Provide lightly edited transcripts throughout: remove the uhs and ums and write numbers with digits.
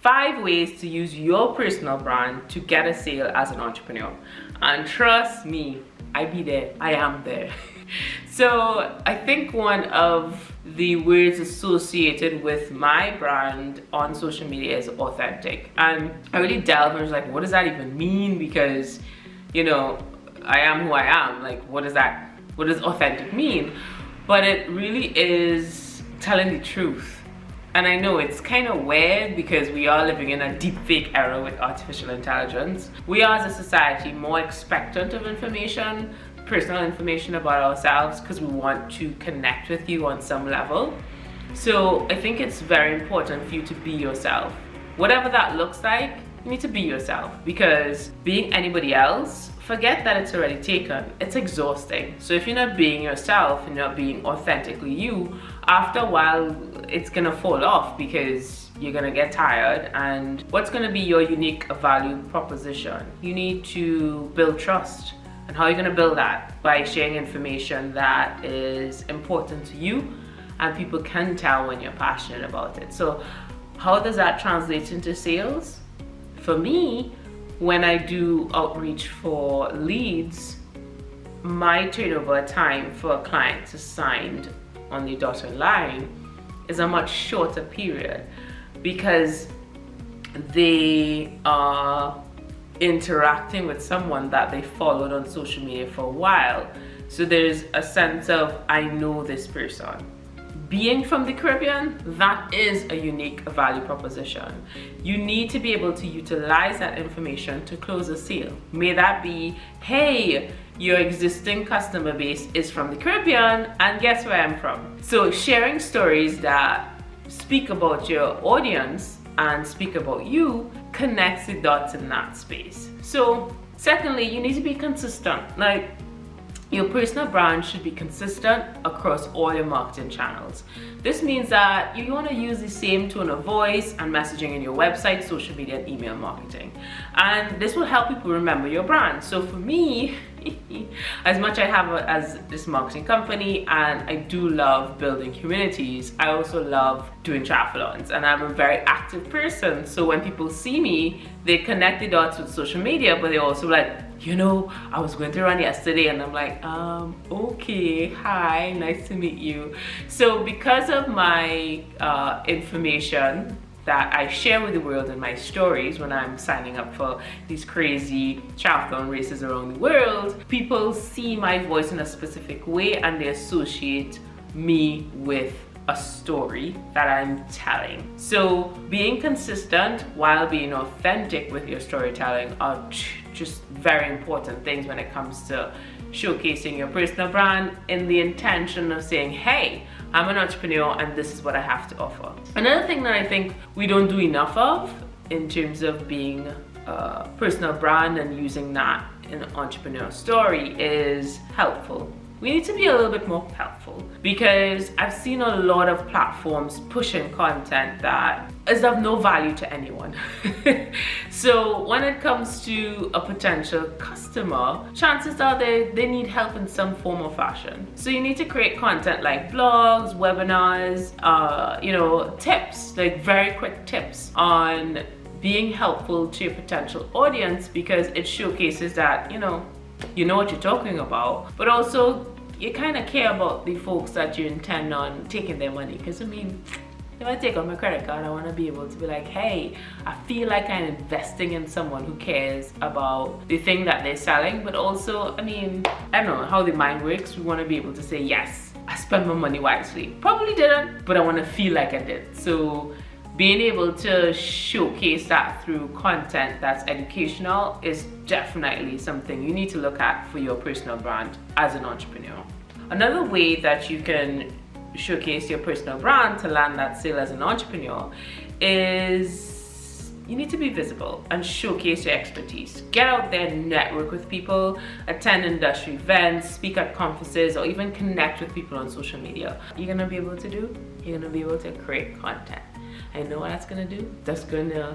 5 ways to use your personal brand to get a sale as an entrepreneur. And trust me, I be there. I am there. So I think one of the words associated with my brand on social media is authentic. And I really delve and was like, what does that even mean? Because, you know, I am who I am. Like, what does authentic mean? But it really is telling the truth. And I know it's kind of weird because we are living in a deep fake era with artificial intelligence. We are as a society more expectant of information, personal information about ourselves, because we want to connect with you on some level. So I think it's very important for you to be yourself. Whatever that looks like, you need to be yourself, because being anybody else, forget that it's already taken. It's exhausting. So if you're not being yourself and not being authentically you, after a while it's gonna fall off because you're gonna get tired. And what's gonna be your unique value proposition? You need to build trust. And how are you gonna build that? By sharing information that is important to you and people can tell when you're passionate about it. So how does that translate into sales? For me, when I do outreach for leads, my turnover time for a client to sign on the dotted line is a much shorter period because they are interacting with someone that they followed on social media for a while. So there's a sense of, I know this person. Being from the Caribbean, that is a unique value proposition. You need to be able to utilize that information to close a sale. May that be, hey, your existing customer base is from the Caribbean and guess where I'm from. So sharing stories that speak about your audience and speak about you connects the dots in that space. So secondly, you need to be consistent. Like, your personal brand should be consistent across all your marketing channels. This means that you want to use the same tone of voice and messaging in your website, social media, and email marketing. And this will help people remember your brand. So for me, as much I have as this marketing company and I do love building communities, I also love doing triathlons and I'm a very active person. So when people see me, they connect the dots with social media, but they also like, you know, I was going to run yesterday and I'm like, okay, hi, nice to meet you. So because of my information that I share with the world in my stories when I'm signing up for these crazy triathlon races around the world, people see my voice in a specific way and they associate me with a story that I'm telling. So being consistent while being authentic with your storytelling are just very important things when it comes to showcasing your personal brand in the intention of saying, hey, I'm an entrepreneur and this is what I have to offer. Another thing that I think we don't do enough of in terms of being a personal brand and using that in an entrepreneur story is helpful. We need to be a little bit more helpful because I've seen a lot of platforms pushing content that is of no value to anyone. So when it comes to a potential customer, chances are they need help in some form or fashion. So you need to create content like blogs, webinars, tips, like very quick tips on being helpful to your potential audience because it showcases that, you know what you're talking about, but also you kind of care about the folks that you intend on taking their money. Because I mean, if I take out my credit card, I want to be able to be like, hey, I feel like I'm investing in someone who cares about the thing that they're selling. But also, I mean, I don't know how the mind works. We want to be able to say, yes, I spent my money wisely. Probably didn't, but I want to feel like I did. So being able to showcase that through content that's educational is definitely something you need to look at for your personal brand as an entrepreneur. Another way that you can showcase your personal brand to land that sale as an entrepreneur is you need to be visible and showcase your expertise. Get out there, network with people, attend industry events, speak at conferences, or even connect with people on social media. You're gonna be able to do? You're gonna be able to create content. I know what that's gonna do. That's gonna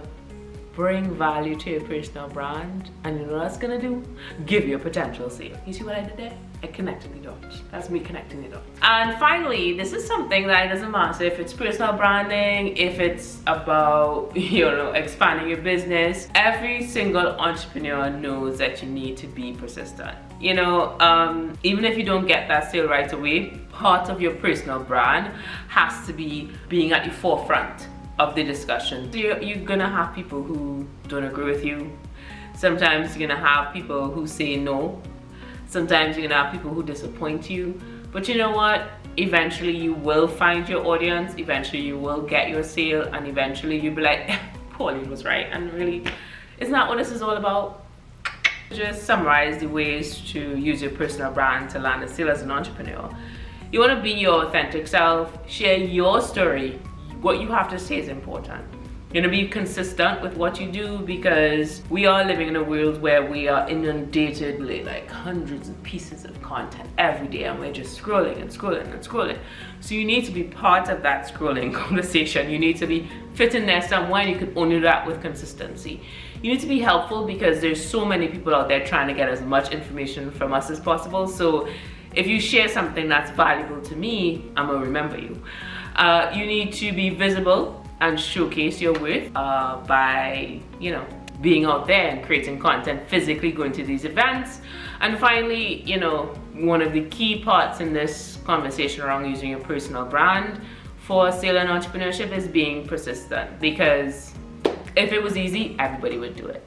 bring value to your personal brand. And you know what that's gonna do? Give you a potential sale. You see what I did there? I connected the dots. That's me connecting the dots. And finally, this is something that it doesn't matter if it's personal branding, if it's about, you know, expanding your business. Every single entrepreneur knows that you need to be persistent. You know, even if you don't get that sale right away, part of your personal brand has to be being at the forefront of the discussion. So you're gonna have people who don't agree with you. Sometimes you're gonna have people who say no. Sometimes you're gonna have people who disappoint you. But you know what? Eventually you will find your audience. Eventually you will get your sale, and eventually you'll be like, Pauline was right. And really, isn't that what this is all about? Just summarize the ways to use your personal brand to land a sale as an entrepreneur. You wanna be your authentic self, share your story. What you have to say is important. You're gonna be consistent with what you do, because we are living in a world where we are inundated with like hundreds of pieces of content every day, and we're just scrolling and scrolling and scrolling. So you need to be part of that scrolling conversation. You need to be fit in there somewhere, and you can only do that with consistency. You need to be helpful, because there's so many people out there trying to get as much information from us as possible. So if you share something that's valuable to me, I'm gonna remember you. You need to be visible and showcase your worth by, you know, being out there and creating content, physically going to these events. And finally, you know, one of the key parts in this conversation around using your personal brand for sale and entrepreneurship is being persistent, because if it was easy, everybody would do it.